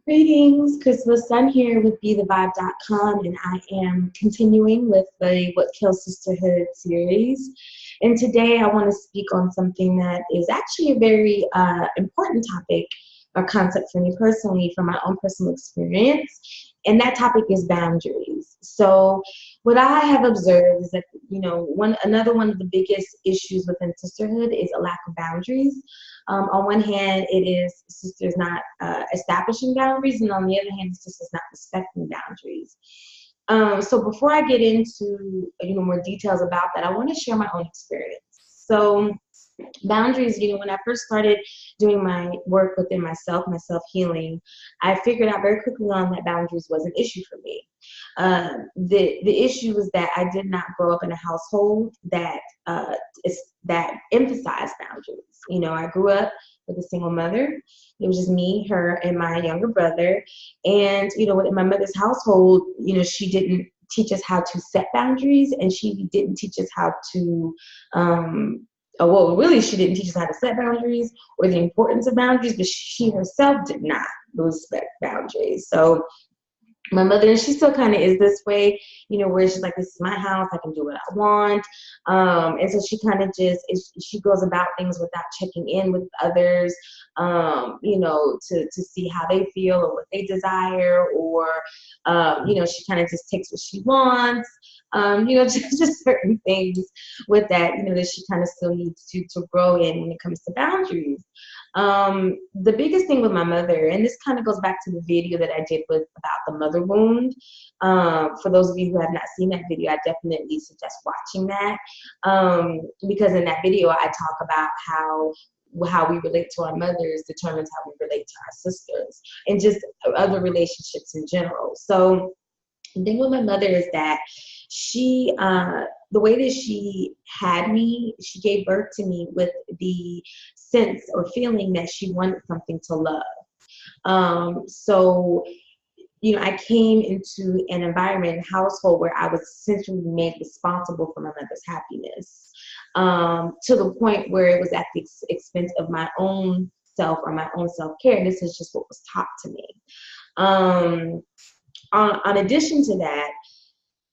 Greetings, Chrysalis Sun here with BeTheVibe.com, and I am continuing with the What Kills Sisterhood series. And today I want to speak on something that is actually a very important topic or concept for me personally from my own personal experience, and that topic is boundaries. So what I have observed is that, another one of the biggest issues within sisterhood is a lack of boundaries. On one hand, it is sisters not establishing boundaries, and on the other hand, sisters not respecting boundaries. So before I get into more details about that, I want to share my own experience. So boundaries, when I first started doing my work within myself healing, I figured out very quickly on that boundaries was an issue for me. The issue was that I did not grow up in a household that emphasized boundaries. I grew up with a single mother. It was just me, her, and my younger brother. And in my mother's household, she didn't teach us how to set boundaries, and she didn't teach us how to she didn't teach us how to set boundaries or the importance of boundaries, but she herself did not respect boundaries. So my mother, and she still kind of is this way, where she's like, this is my house, I can do what I want. And so she kind of she goes about things without checking in with others, to see how they feel or what they desire, or, she kind of just takes what she wants. Just certain things with that, that she kind of still needs to grow in when it comes to boundaries. The biggest thing with my mother, and this kind of goes back to the video that I did about the mother wound. For those of you who have not seen that video, I definitely suggest watching that, because in that video I talk about how we relate to our mothers determines how we relate to our sisters and just other relationships in general. So the thing with my mother is that she, the way that she had me, she gave birth to me with the sense or feeling that she wanted something to love. So I came into an environment, household, where I was essentially made responsible for my mother's happiness, to the point where it was at the expense of my own self or my own self-care. This is just what was taught to me. On addition to that,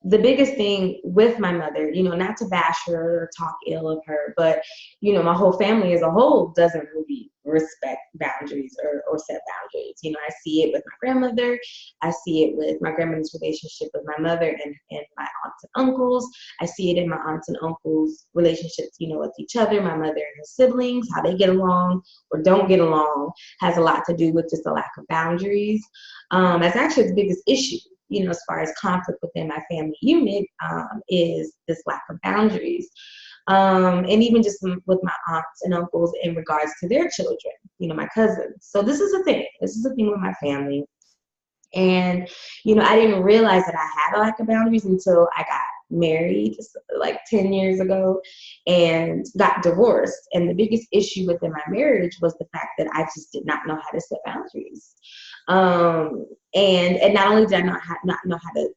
the biggest thing with my mother, not to bash her or talk ill of her, but, my whole family as a whole doesn't really respect boundaries or set boundaries. I see it with my grandmother. I see it with my grandmother's relationship with my mother and my aunts and uncles. I see it in my aunts and uncles' relationships, with each other. My mother and her siblings, how they get along or don't get along has a lot to do with just a lack of boundaries. That's actually the biggest issue, as far as conflict within my family unit, is this lack of boundaries. And even just with my aunts and uncles in regards to their children, my cousins. So this is a thing. This is a thing with my family. And, I didn't realize that I had a lack of boundaries until I got married like 10 years ago and got divorced. And the biggest issue within my marriage was the fact that I just did not know how to set boundaries. And not only did I not know how to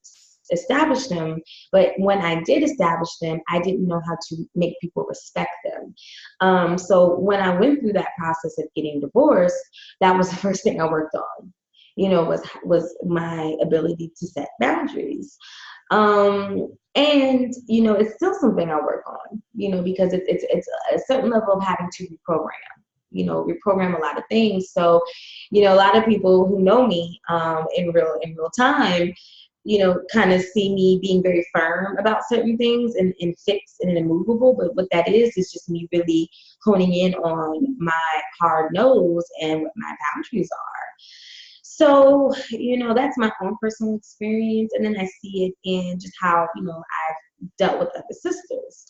establish them, but when I did establish them, I didn't know how to make people respect them. So when I went through that process of getting divorced, that was the first thing I worked on, was my ability to set boundaries. And, it's still something I work on, because it's a certain level of having to reprogram a lot of things. So, a lot of people who know me in real time, kind of see me being very firm about certain things and fixed and immovable. But what that is just me really honing in on my hard nose and what my boundaries are. So, that's my own personal experience. And then I see it in just how, I've dealt with other sisters.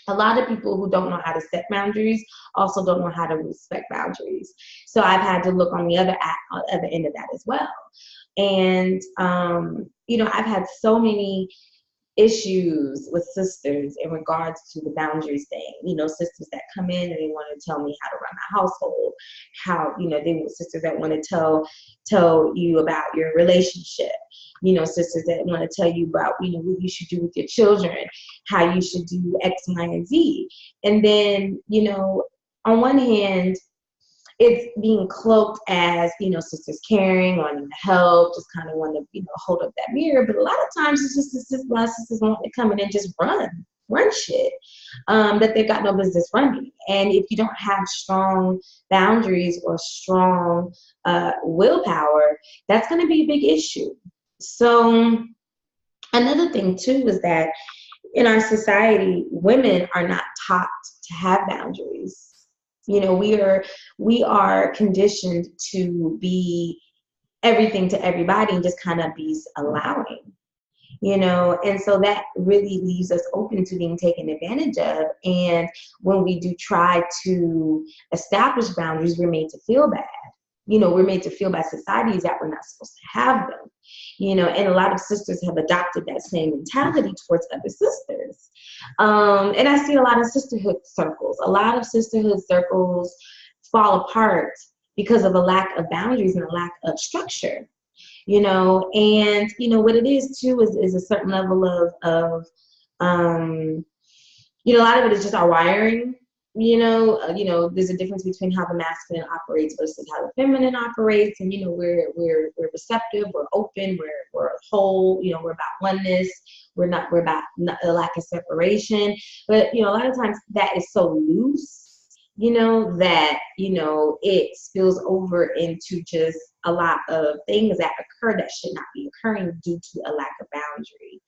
A lot of people who don't know how to set boundaries also don't know how to respect boundaries. So I've had to look on the other end of that as well. And, I've had so many issues with sisters in regards to the boundaries thing. Sisters that come in and they want to tell me how to run my household, how, they want sisters that want to tell you about your relationship, sisters that want to tell you about, what you should do with your children, how you should do X, Y, and Z. And then, on one hand, it's being cloaked as, you know, sisters caring, wanting to help, just kind of want to, you know, hold up that mirror. But a lot of times it's just a lot of sisters want to come in and just run shit that they've got no business running. And if you don't have strong boundaries or strong willpower, that's going to be a big issue. So another thing too is that in our society, women are not taught to have boundaries. You know, we are conditioned to be everything to everybody and just kind of be allowing, you know, and so that really leaves us open to being taken advantage of. And when we do try to establish boundaries, we're made to feel bad. You know, we're made to feel by societies that we're not supposed to have them, you know, and a lot of sisters have adopted that same mentality towards other sisters. And I see a lot of sisterhood circles. A lot of sisterhood circles fall apart because of a lack of boundaries and a lack of structure, you know. And, you know, what it is too is a certain level of you know, a lot of it is just our wiring. You know, there's a difference between how the masculine operates versus how the feminine operates. And, you know, we're receptive, we're open, we're whole, you know, we're about oneness. We're about a lack of separation. But, you know, a lot of times that is so loose, you know, that, you know, it spills over into just a lot of things that occur that should not be occurring due to a lack of boundary.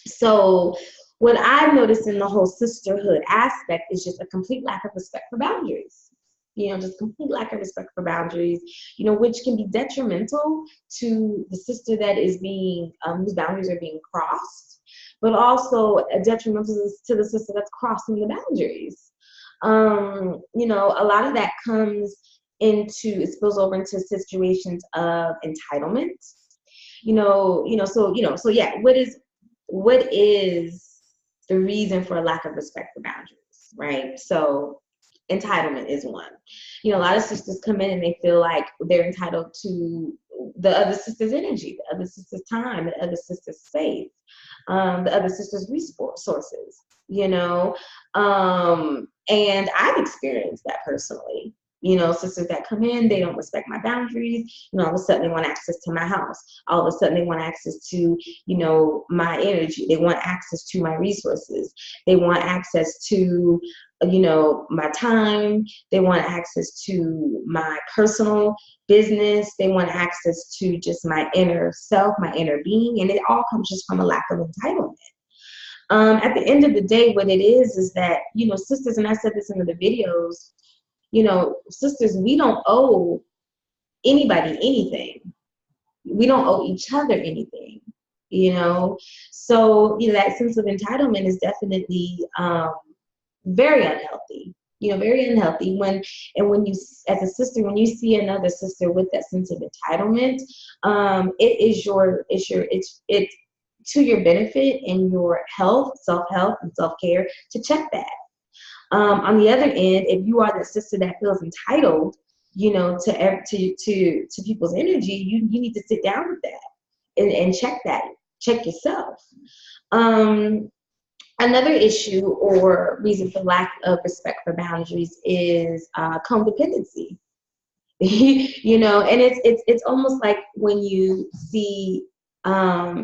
So what I've noticed in the whole sisterhood aspect is just a complete lack of respect for boundaries. You know, just complete lack of respect for boundaries, you know, which can be detrimental to the sister that is being, whose boundaries are being crossed, but also detrimental to the sister that's crossing the boundaries. You know, a lot of that comes into, it spills over into situations of entitlement. So yeah, what is the reason for a lack of respect for boundaries, right? So entitlement is one. You know, a lot of sisters come in and they feel like they're entitled to the other sister's energy, the other sister's time, the other sister's space, the other sister's resources, you know. And I've experienced that personally. You know, sisters that come in, they don't respect my boundaries. You know, all of a sudden they want access to my house. All of a sudden they want access to, you know, my energy. They want access to my resources. They want access to, you know, my time. They want access to my personal business. They want access to just my inner self, my inner being. And it all comes just from a lack of entitlement. At the end of the day, what it is that, you know, sisters, and I said this in the videos, you know, sisters, we don't owe anybody anything. We don't owe each other anything, you know? So, you know, that sense of entitlement is definitely very unhealthy, you know, very unhealthy. When you, as a sister, when you see another sister with that sense of entitlement, it's to your benefit and your health, self-help and self-care to check that. On the other end, if you are the sister that feels entitled, you know, to people's energy, you need to sit down with that and check yourself. Another issue or reason for lack of respect for boundaries is codependency. You know, and it's almost like when you see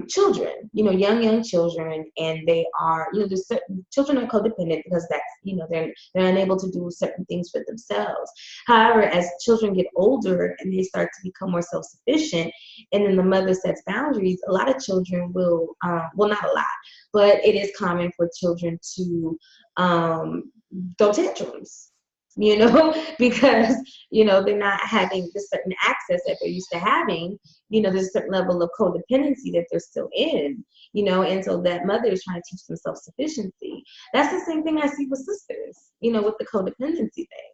children, you know, young children, and they are, you know, there's certain children are codependent because that's, you know, they're unable to do certain things for themselves. However, as children get older and they start to become more self-sufficient, and then the mother sets boundaries, a lot of children will, well, not a lot, but it is common for children to throw tantrums, you know, because, you know, they're not having this certain access that they're used to having. You know, there's a certain level of codependency that they're still in, you know, and so that mother is trying to teach them self-sufficiency. That's the same thing I see with sisters, you know, with the codependency thing.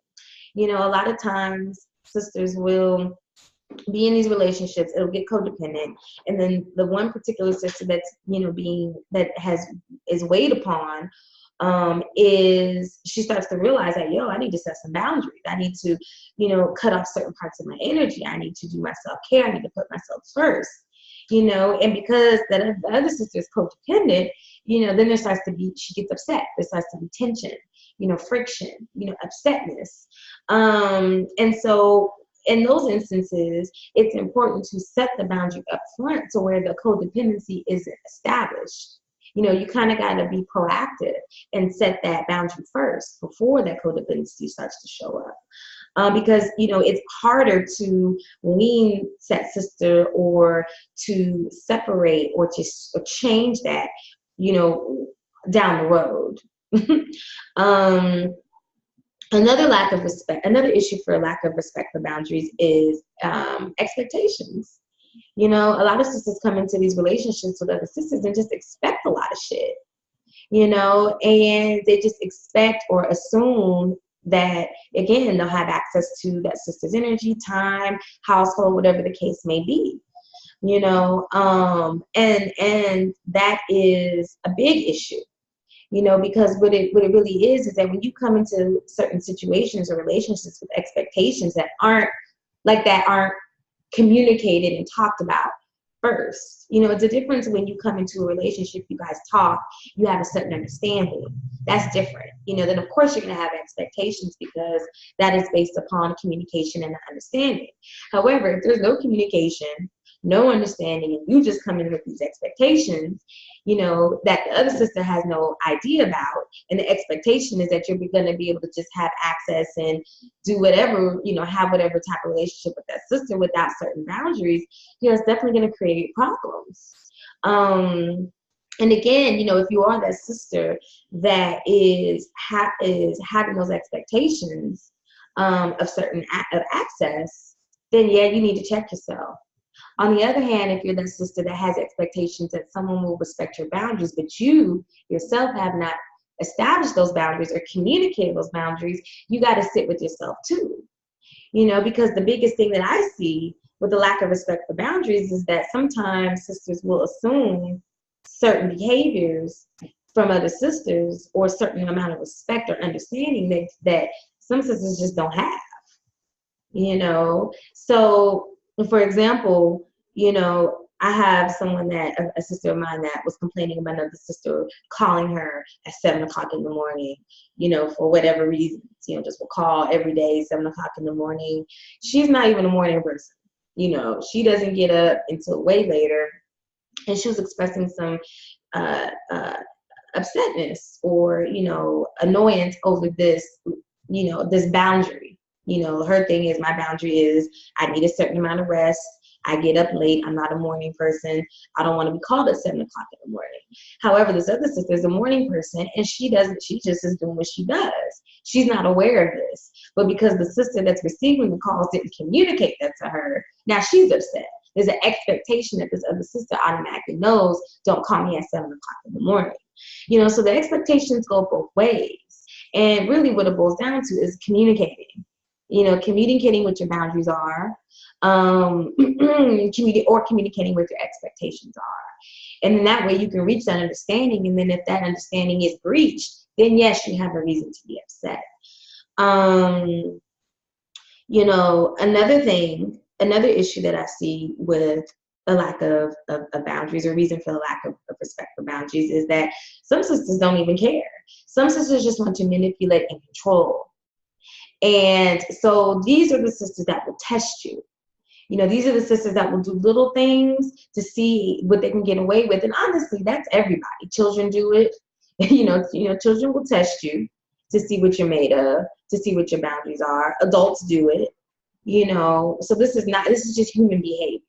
You know, a lot of times sisters will be in these relationships, it'll get codependent, and then the one particular sister that's, you know, is weighed upon, is she starts to realize that, yo, I need to set some boundaries. I need to, you know, cut off certain parts of my energy. I need to do my self-care. I need to put myself first, you know, and because the other sister is codependent, you know, then she gets upset. There starts to be tension, friction, upsetness. And so in those instances, it's important to set the boundary up front to where the codependency isn't established. You kind of got to be proactive and set that boundary first before that codependency starts to show up. Because, it's harder to wean that sister or to separate or to change that, down the road. Another issue for lack of respect for boundaries is expectations. A lot of sisters come into these relationships with other sisters and just expect a lot of shit, and they just expect or assume that, again, they'll have access to that sister's energy, time, household, whatever the case may be, and that is a big issue, because what it really is that when you come into certain situations or relationships with expectations that aren't communicated and talked about first. It's a difference when you come into a relationship, you guys talk, you have a certain understanding. That's different. Then of course you're going to have expectations because that is based upon communication and understanding. However, if there's no communication, no understanding, and you just come in with these expectations, that the other sister has no idea about, and the expectation is that you're going to be able to just have access and do whatever, have whatever type of relationship with that sister without certain boundaries, it's definitely going to create problems. And again, if you are that sister that is having those expectations of certain of access, then yeah, you need to check yourself. On the other hand, if you're that sister that has expectations that someone will respect your boundaries, but you yourself have not established those boundaries or communicated those boundaries, you got to sit with yourself too. Because the biggest thing that I see with the lack of respect for boundaries is that sometimes sisters will assume certain behaviors from other sisters or a certain amount of respect or understanding that some sisters just don't have. So for example, I have someone a sister of mine that was complaining about another sister calling her at 7 o'clock in the morning, for whatever reasons, just will call every day, 7 o'clock in the morning. She's not even a morning person. She doesn't get up until way later. And she was expressing some upsetness or, annoyance over this, this boundary. Her thing is, my boundary is I need a certain amount of rest. I get up late. I'm not a morning person. I don't want to be called at 7 o'clock in the morning. However, this other sister is a morning person and she just is doing what she does. She's not aware of this. But because the sister that's receiving the calls didn't communicate that to her, now she's upset. There's an expectation that this other sister automatically knows, don't call me at 7 o'clock in the morning. So the expectations go both ways. And really what it boils down to is communicating. Communicating what your boundaries are, or communicating what your expectations are. And then that way you can reach that understanding. And then if that understanding is breached, then yes, you have a reason to be upset. Another issue that I see with a lack of boundaries, or reason for the lack of respect for boundaries, is that some sisters don't even care. Some sisters just want to manipulate and control. And so these are the sisters that will test you. These are the sisters that will do little things to see what they can get away with. And honestly, that's everybody. Children do it. Children will test you to see what you're made of, to see what your boundaries are. Adults do it. So this is just human behavior.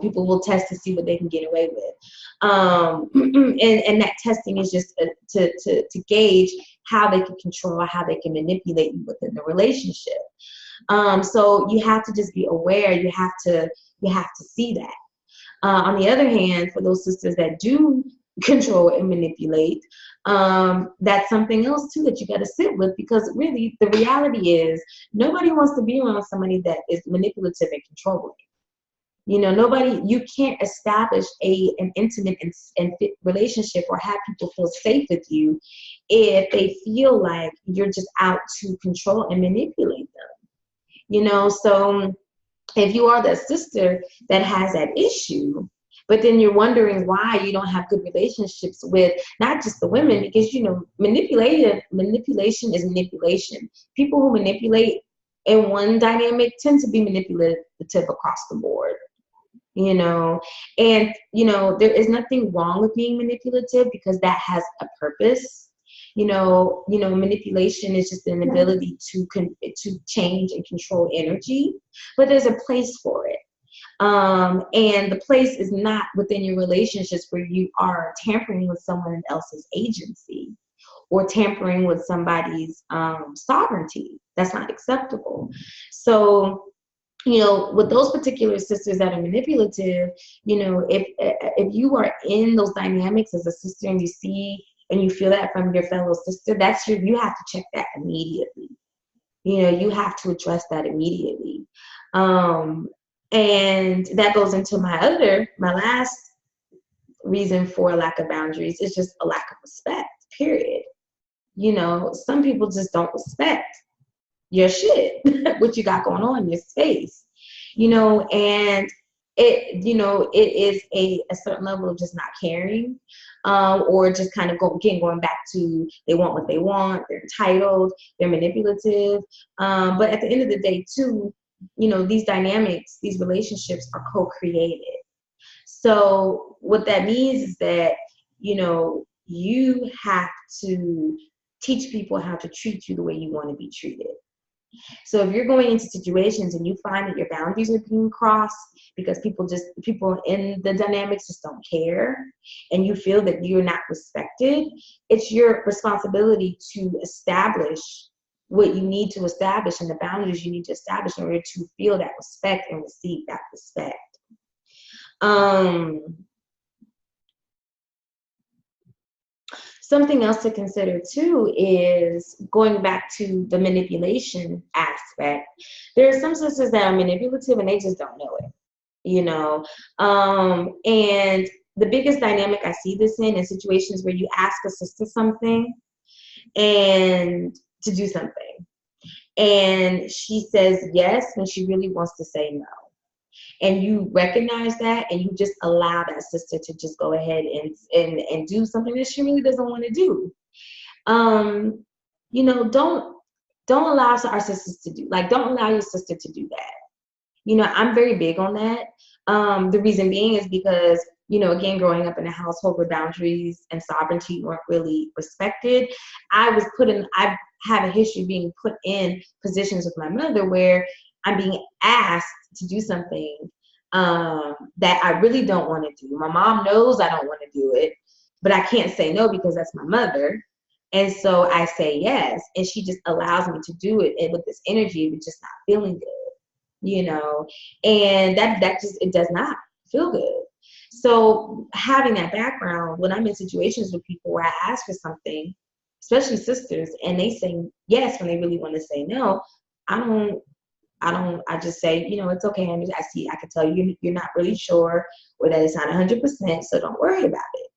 People will test to see what they can get away with. And that testing is just to gauge how they can control, how they can manipulate you within the relationship. So you have to just be aware. You have to see that. On the other hand, for those sisters that do control and manipulate, that's something else too that you got to sit with, because really the reality is nobody wants to be around somebody that is manipulative and controlling. You can't establish an intimate and fit relationship or have people feel safe with you if they feel like you're just out to control and manipulate them. So if you are that sister that has that issue, But then you're wondering why you don't have good relationships with not just the women, because, you know, manipulation is manipulation. People who manipulate in one dynamic tend to be manipulative across the board, you know. And, you know, there is nothing wrong with being manipulative because that has a purpose. Manipulation is just an ability to change and control energy, but there's a place for it. And the place is not within your relationships where you are tampering with someone else's agency or tampering with somebody's sovereignty. That's not acceptable. So, you know, with those particular sisters that are manipulative, you know, if you are in those dynamics as a sister and you see and you feel that from your fellow sister, you have to check that immediately. You know, you have to address that immediately. And that goes into my last reason for a lack of boundaries is just a lack of respect, period. You know, some people just don't respect your shit, what you got going on in your space, you know, and it is a certain level of just not caring, or just kind of going back to they want what they want, they're entitled, they're manipulative. But at the end of the day, too, you know, these dynamics, these relationships are co-created. So what that means is that, you know, you have to teach people how to treat you the way you want to be treated. So if you're going into situations and you find that your boundaries are being crossed because people in the dynamics just don't care, and you feel that you're not respected, it's your responsibility to establish what you need to establish and the boundaries you need to establish in order to feel that respect and receive that respect. Something else to consider too is going back to the manipulation aspect. There are some sisters that are manipulative and they just don't know it, you know. And the biggest dynamic I see this in situations where you ask a sister something and to do something, and she says yes when she really wants to say no. And you recognize that and you just allow that sister to just go ahead and do something that she really doesn't want to do. You know, don't allow our sisters to don't allow your sister to do that. You know, I'm very big on that. The reason being is because, you know, again, growing up in a household where boundaries and sovereignty weren't really respected, I have a history of being put in positions with my mother where I'm being asked to do something that I really don't want to do. My mom knows I don't want to do it, but I can't say no because that's my mother. And so I say yes, and she just allows me to do it, and with this energy of just not feeling good, you know, and that just, it does not feel good. So having that background, when I'm in situations with people where I ask for something, especially sisters, and they say yes when they really want to say no, I just say, you know, it's okay. I can tell you you're not really sure, or that it's not 100%, so don't worry about it.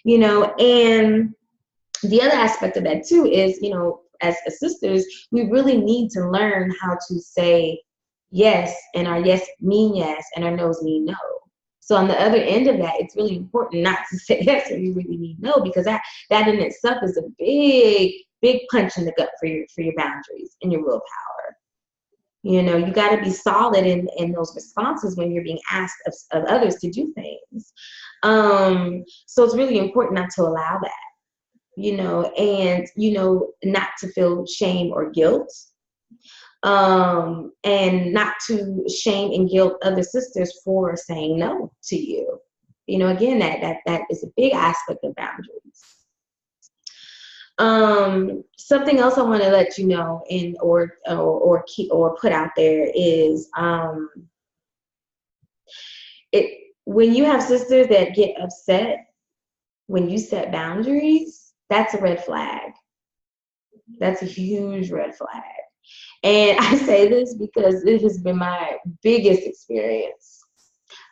You know, and the other aspect of that too is, you know, as sisters, we really need to learn how to say yes, and our yes mean yes, and our no's mean no. So on the other end of that, it's really important not to say yes when you really mean no, because that in itself is a big punch in the gut for your boundaries and your willpower. You know, you got to be solid in those responses when you're being asked of others to do things. So it's really important not to allow that, you know, and, you know, not to feel shame or guilt, and not to shame and guilt other sisters for saying no to you. You know, again, that is a big aspect of boundaries. Something else I want to let you know or put out there is when you have sisters that get upset when you set boundaries, that's a red flag. That's a huge red flag. And I say this because it has been my biggest experience.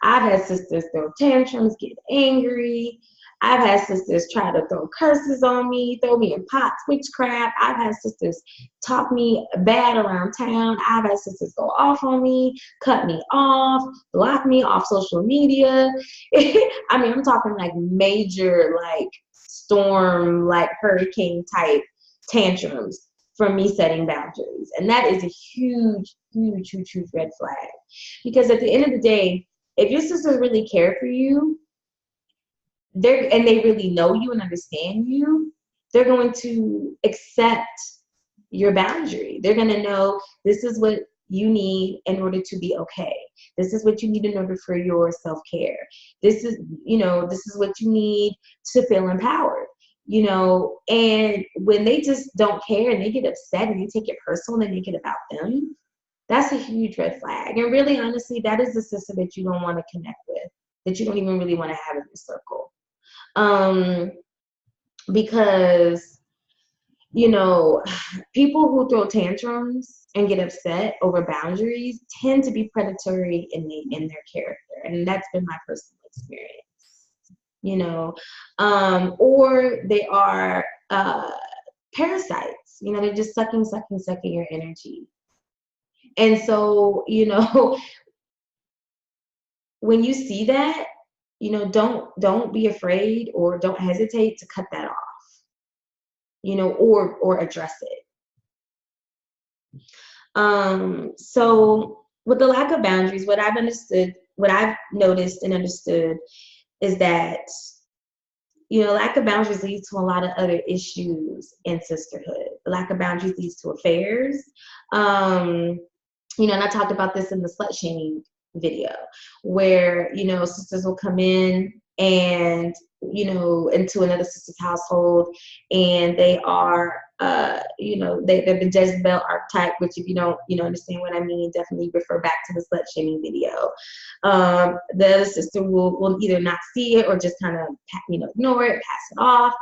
I've had sisters throw tantrums, get angry. I've had sisters try to throw curses on me, throw me in pots, witchcraft. I've had sisters talk me bad around town. I've had sisters go off on me, cut me off, block me off social media. I mean, I'm talking like major, like storm, like hurricane type tantrums from me setting boundaries. And that is a huge, huge, huge, huge red flag. Because at the end of the day, if your sisters really care for you, and they really know you and understand you, they're going to accept your boundary. They're going to know this is what you need in order to be okay. This is what you need in order for your self-care. This is what you need to feel empowered. And when they just don't care and they get upset and they take it personal and they make it about them, that's a huge red flag. And really, honestly, that is the sister that you don't want to connect with, that you don't even really want to have in your circle. Because, people who throw tantrums and get upset over boundaries tend to be predatory in their character. And that's been my personal experience. Or they are parasites. They're just sucking your energy. And so, when you see that, don't be afraid or don't hesitate to cut that off, or address it. So with the lack of boundaries, what I've noticed and understood is that, lack of boundaries leads to a lot of other issues in sisterhood. The lack of boundaries leads to affairs. And I talked about this in the slut shaming video, where, sisters will come in and, into another sister's household, and they are, they're the Jezebel archetype, which if you don't, understand what I mean, definitely refer back to the slut shaming video. The other sister will either not see it or just kind of, ignore it, pass it off.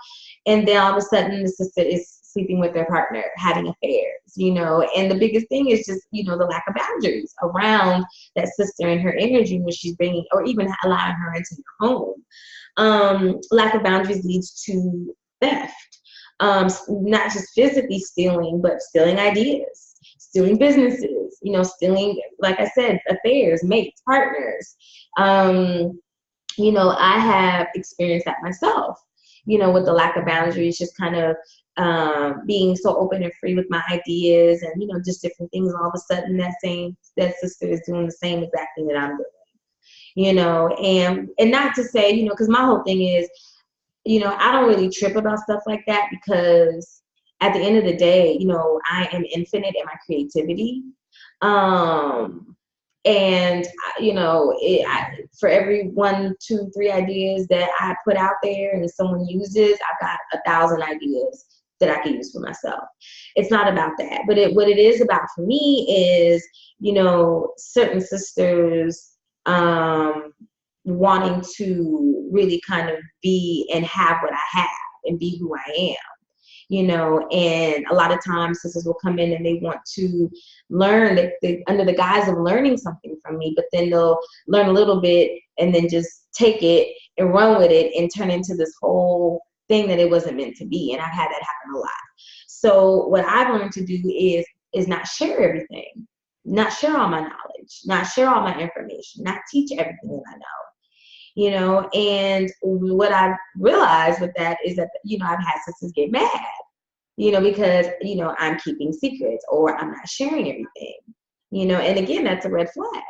And then all of a sudden the sister is sleeping with their partner, having affairs, and the biggest thing is just, the lack of boundaries around that sister and her energy when she's bringing, or even allowing her into your home. Lack of boundaries leads to theft. Not just physically stealing, but stealing ideas, stealing businesses, stealing, like I said, affairs, mates, partners. I have experienced that myself, with the lack of boundaries, just kind of being so open and free with my ideas and, just different things. All of a sudden that sister is doing the same exact thing that I'm doing, and not to say, because my whole thing is, I don't really trip about stuff like that, because at the end of the day, I am infinite in my creativity. And, for every 1, 2, 3 ideas that I put out there and someone uses, I've got 1,000 ideas that I can use for myself. It's not about that. But what it is about for me is, certain sisters wanting to really kind of be and have what I have and be who I am. And a lot of times sisters will come in and they want to learn under the guise of learning something from me, but then they'll learn a little bit and then just take it and run with it and turn into this whole thing that it wasn't meant to be. And I've had that happen a lot. So what I've learned to do is not share everything, not share all my knowledge, not share all my information, not teach everything that I know. And what I've realized with that is that, I've had sisters get mad, because, I'm keeping secrets or I'm not sharing everything, and again, that's a red flag.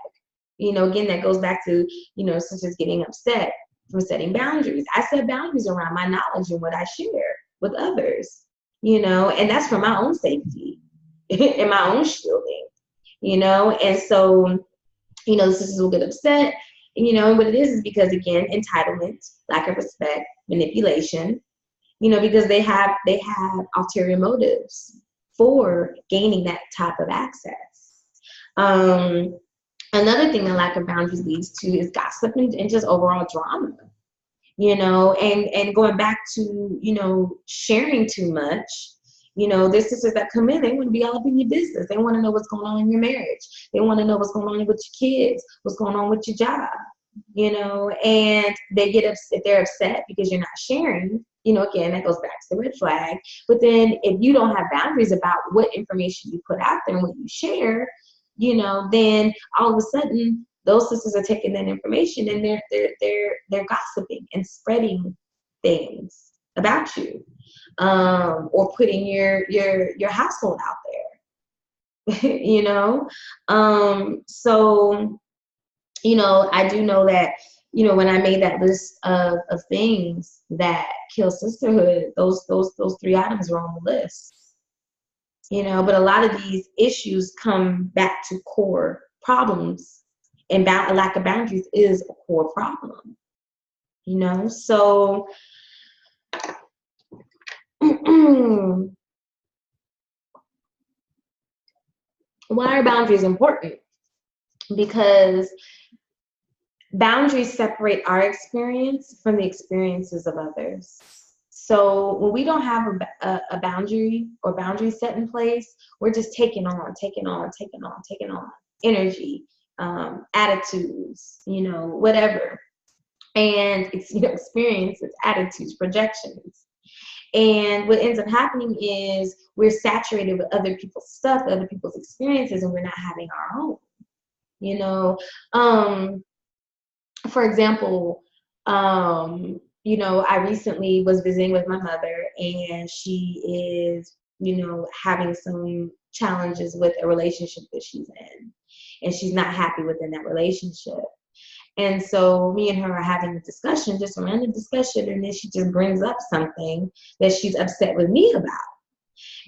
Again, that goes back to, sisters getting upset from setting boundaries. I set boundaries around my knowledge and what I share with others, and that's for my own safety and my own shielding, and so, sisters will get upset. And what it is because, again, entitlement, lack of respect, manipulation, because they have ulterior motives for gaining that type of access. Another thing that lack of boundaries leads to is gossip and just overall drama, and going back to, sharing too much. There's sisters that come in, they want to be all up in your business. They want to know what's going on in your marriage. They want to know what's going on with your kids, what's going on with your job. And they get upset, they're upset because you're not sharing, again, that goes back to the red flag. But then if you don't have boundaries about what information you put out there and what you share, then all of a sudden those sisters are taking that information and they're gossiping and spreading things about you, or putting your household out there. So I do know that, when I made that list of things that kill sisterhood, those 3 items were on the list. But a lot of these issues come back to core problems, and a lack of boundaries is a core problem. So why are boundaries important? Because boundaries separate our experience from the experiences of others. So when we don't have a boundary or boundaries set in place, we're just taking on energy, attitudes, whatever. And it's, experiences, attitudes, projections. And what ends up happening is we're saturated with other people's stuff, other people's experiences, and we're not having our own. For example, I recently was visiting with my mother, and she is, having some challenges with a relationship that she's in, and she's not happy within that relationship. And so me and her are having a discussion, just a random discussion, and then she just brings up something that she's upset with me about.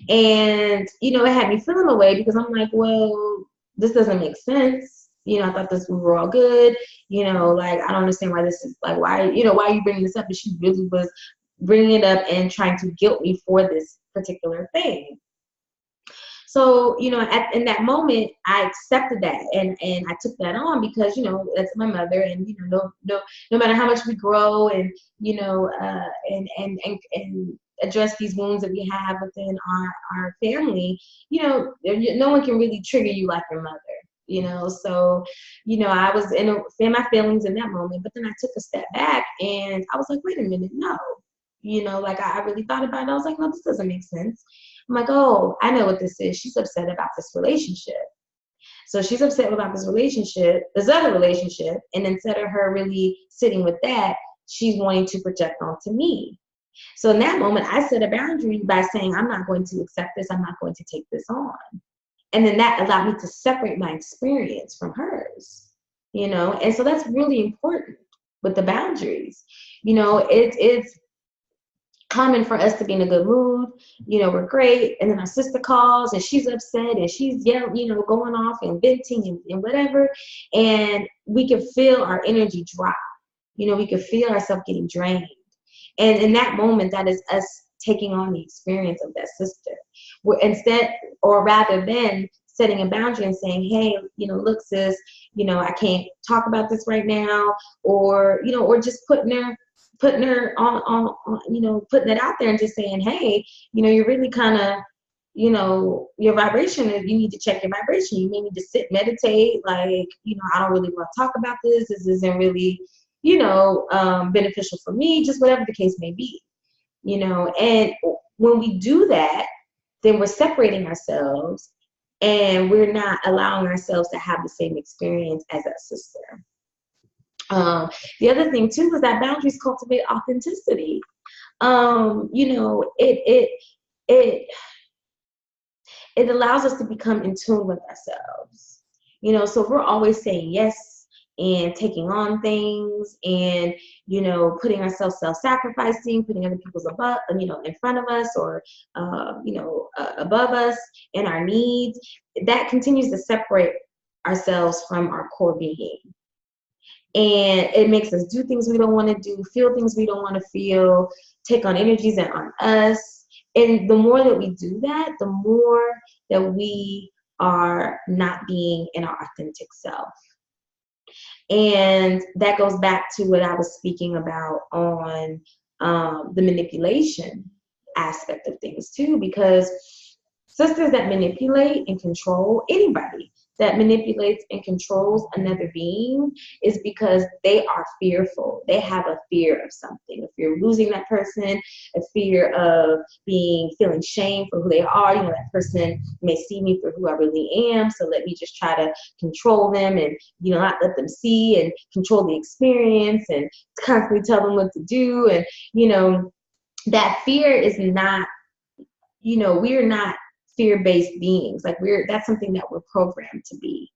And, it had me feeling away because I'm like, well, this doesn't make sense. I thought we were all good. I don't understand why this is, like, why are you bringing this up? And she really was bringing it up and trying to guilt me for this particular thing. So, in that moment, I accepted that and I took that on because, that's my mother, and, no matter how much we grow and, and address these wounds that we have within our family, no one can really trigger you like your mother. So, I was in my feelings in that moment, but then I took a step back and I was like, wait a minute, no, I really thought about it. I was like, no, this doesn't make sense. I'm like, oh, I know what this is. She's upset about this relationship. So she's upset about this other relationship, and instead of her really sitting with that, she's wanting to project onto me. So in that moment, I set a boundary by saying, I'm not going to accept this. I'm not going to take this on. And then that allowed me to separate my experience from hers, and so that's really important with the boundaries. It's common for us to be in a good mood, we're great, and then our sister calls and she's upset and she's yelling, going off and venting and whatever, and we can feel our energy drop. We can feel ourselves getting drained, and in that moment, that is us taking on the experience of that sister. Rather than setting a boundary and saying, hey, look, sis, I can't talk about this right now, or just putting her on, putting it out there and just saying, hey, you're really kind of, your vibration, you need to check your vibration. You may need to sit, meditate, like, I don't really want to talk about this. This isn't really, beneficial for me, just whatever the case may be, and when we do that, then we're separating ourselves and we're not allowing ourselves to have the same experience as that sister. The other thing too is that boundaries cultivate authenticity. It allows us to become in tune with ourselves. So if we're always saying yes and taking on things and, putting ourselves self-sacrificing, putting other people's above, in front of us or, above us and our needs, that continues to separate ourselves from our core being. And it makes us do things we don't want to do, feel things we don't want to feel, take on energies that aren't us. And the more that we do that, the more that we are not being in our authentic self. And that goes back to what I was speaking about on the manipulation aspect of things too, because sisters that manipulate and control anybody that manipulates and controls another being is because they are fearful. They have a fear of something, a fear of losing that person, a fear of feeling shame for who they are. You know, that person may see me for who I really am, so let me just try to control them and, you know, not let them see and control the experience and constantly tell them what to do. And, you know, that fear is not, you know, we're not fear-based beings. Like that's something that we're programmed to be.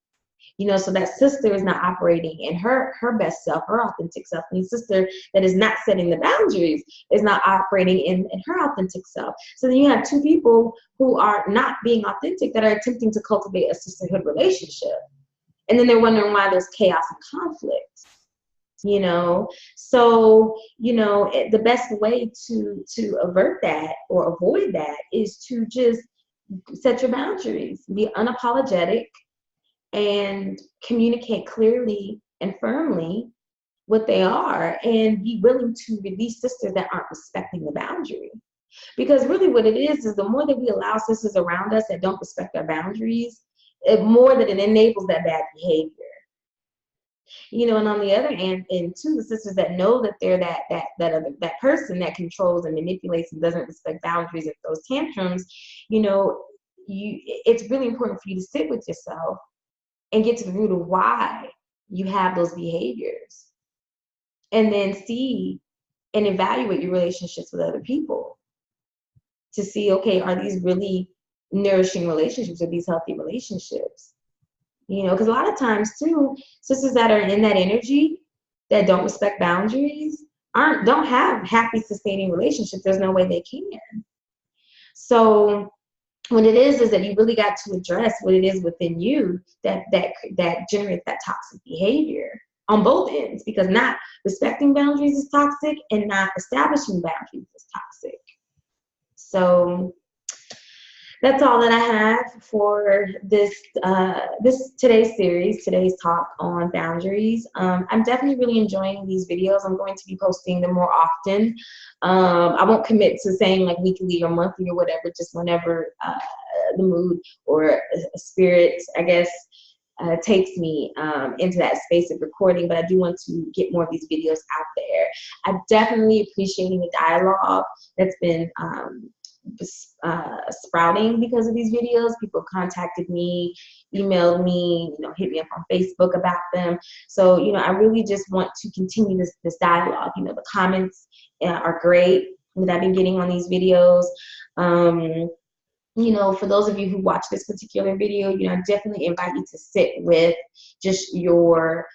You know, so that sister is not operating in her best self, her authentic self. And the sister that is not setting the boundaries is not operating in her authentic self. So then you have two people who are not being authentic that are attempting to cultivate a sisterhood relationship. And then they're wondering why there's chaos and conflict. You know, so, you know, the best way to avert that or avoid that is to just set your boundaries, be unapologetic, and communicate clearly and firmly what they are, and be willing to release sisters that aren't respecting the boundary. Because really what it is the more that we allow sisters around us that don't respect our boundaries, the more that it enables that bad behavior. You know, and on the other hand, and too, the sisters that know that they're that person that controls and manipulates and doesn't respect boundaries and throws tantrums, you know, it's really important for you to sit with yourself and get to the root of why you have those behaviors, and then see and evaluate your relationships with other people to see, okay, are these really nourishing relationships? Are these healthy relationships? You know, because a lot of times too, sisters that are in that energy that don't respect boundaries don't have happy, sustaining relationships. There's no way they can. So what it is that you really got to address what it is within you that generates that toxic behavior on both ends, because not respecting boundaries is toxic and not establishing boundaries is toxic. So that's all that I have for this today's talk on boundaries. I'm definitely really enjoying these videos. I'm going to be posting them more often. I won't commit to saying like weekly or monthly or whatever, just whenever the mood or a spirit, I guess, takes me into that space of recording. But I do want to get more of these videos out there. I'm definitely appreciating the dialogue that's been sprouting because of these videos. People contacted me, emailed me, you know, hit me up on Facebook about them. So, you know, I really just want to continue this dialogue. You know, the comments are great that I've been getting on these videos. You know, for those of you who watch this particular video, you know, I definitely invite you to sit with just your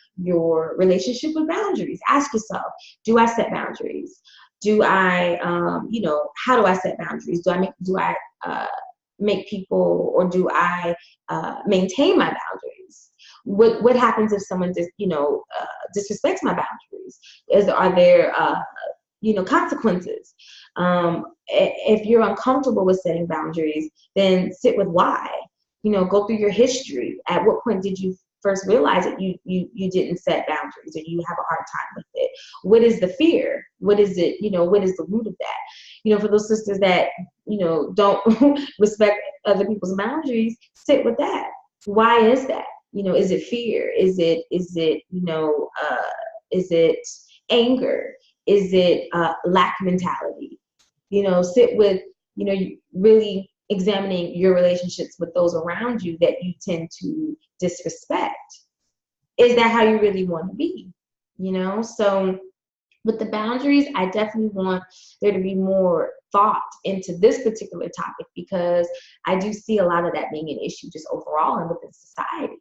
relationship with boundaries. Ask yourself, do I set boundaries? Do I, you know, how do I set boundaries? Do I make people, or do I maintain my boundaries? What happens if someone just, you know, disrespects my boundaries? Are there you know, consequences? If you're uncomfortable with setting boundaries, then sit with why. You know, go through your history. At what point did you first realize that you didn't set boundaries, or you have a hard time with it? What is the fear? What is it? You know, what is the root of that? You know, for those sisters that, you know, don't respect other people's boundaries, sit with that. Why is that? You know, is it fear? Is it you know, is it anger? Is it lack mentality? You know, sit with, you know, really examining your relationships with those around you that you tend to disrespect. Is that how you really want to be? You know, so with the boundaries, I definitely want there to be more thought into this particular topic, because I do see a lot of that being an issue just overall and within society.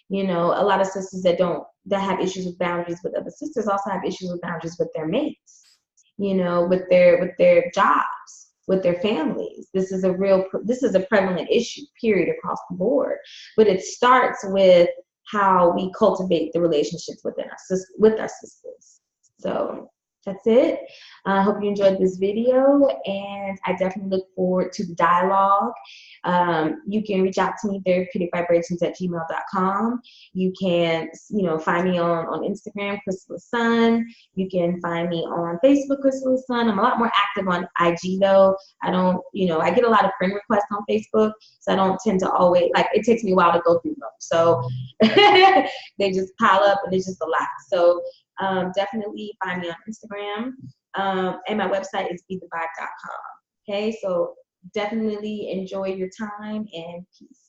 You know, a lot of sisters that have issues with boundaries with other sisters also have issues with boundaries with their mates, you know, with their jobs, with their families. This is a prevalent issue, period, across the board. But it starts with how we cultivate the relationships with our sisters. So That's it. I hope you enjoyed this video, and I definitely look forward to the dialogue. You can reach out to me, therapeuticvibrations@gmail.com. You can, find me on Instagram, Chrysalis Sun. You can find me on Facebook, Chrysalis Sun. I'm a lot more active on IG though. I don't, I get a lot of friend requests on Facebook, so I don't tend to always, like, it takes me a while to go through them. So they just pile up and it's just a lot. So definitely find me on Instagram. And my website is bethevibe.com. Okay, so definitely enjoy your time, and peace.